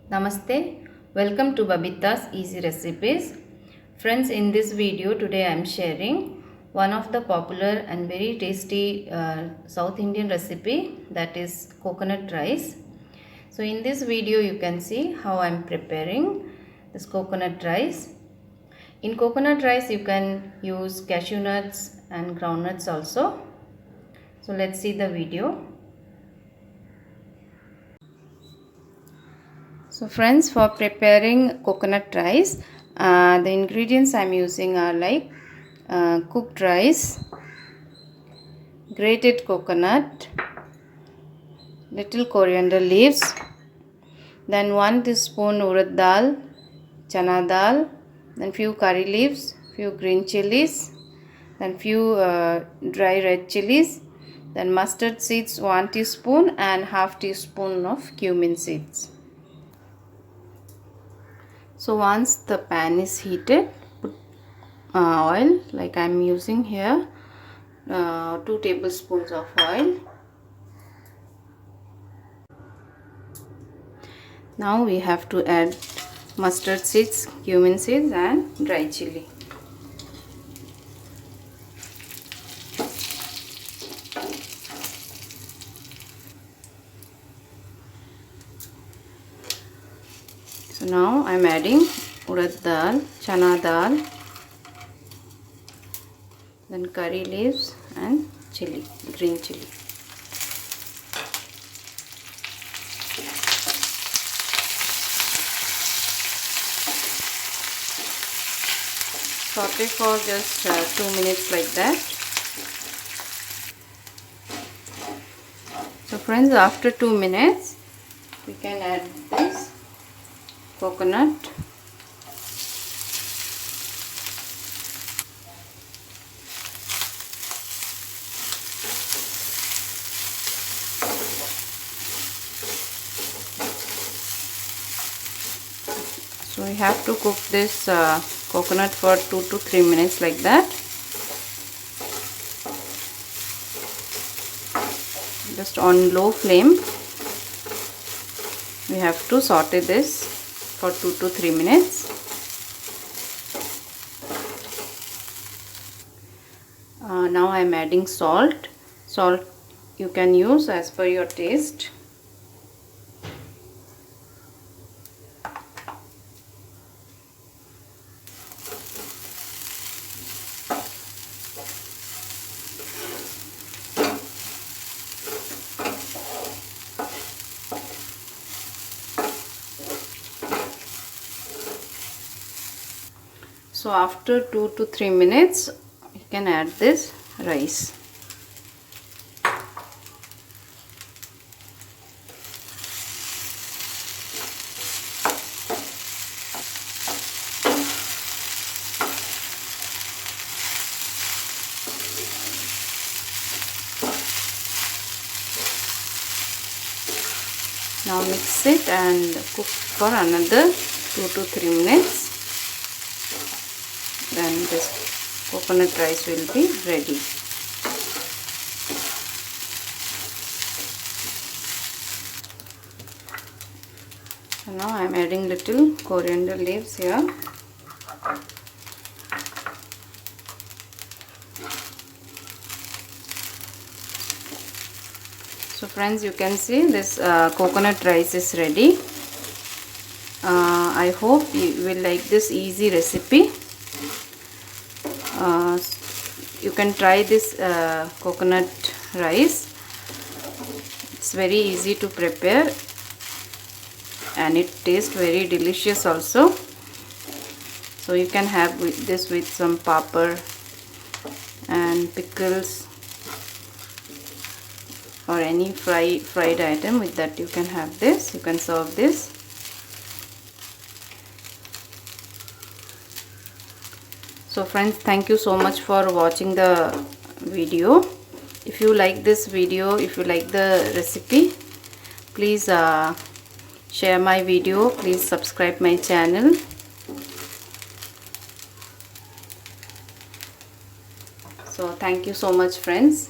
Namaste, welcome to Babita's Easy Recipes. Friends, in this video today I am sharing one of the popular and very tasty South Indian recipe, that is coconut rice. So in this video you can see how I am preparing this coconut rice. In coconut rice you can use cashew nuts and groundnuts also. So let's see the video. So friends, for preparing coconut rice, the ingredients I am using are like cooked rice, grated coconut, little coriander leaves, then 1 teaspoon urad dal, chana dal, then few curry leaves, few green chilies, then few dry red chilies, then mustard seeds 1 teaspoon and half teaspoon of cumin seeds. So once the pan is heated, put oil, like I am using here 2 tablespoons of oil. Now we have to add mustard seeds, cumin seeds and dry chili. So now I am adding urad dal, chana dal, then curry leaves and chili, green chili. Saute for just 2 minutes like that. So friends, after 2 minutes we can add this coconut. So we have to cook this coconut for 2 to 3 minutes like that. Just on low flame we have to saute this for 2 to 3 minutes. Now I am adding salt. Salt you can use as per your taste. So after 2 to 3 minutes you can add this rice. Now mix it and cook for another 2 to 3 minutes. Then this coconut rice will be ready. So now I am adding little coriander leaves here. So friends, you can see this coconut rice is ready. I hope you will like this easy recipe. You can try this coconut rice. It's very easy to prepare and it tastes very delicious also. So you can have this with some papad and pickles or any fried item. With that you can have this, you can serve this. So friends, thank you so much for watching the video. If you like this video, if you like the recipe, please share my video, please subscribe my channel. So thank you so much friends.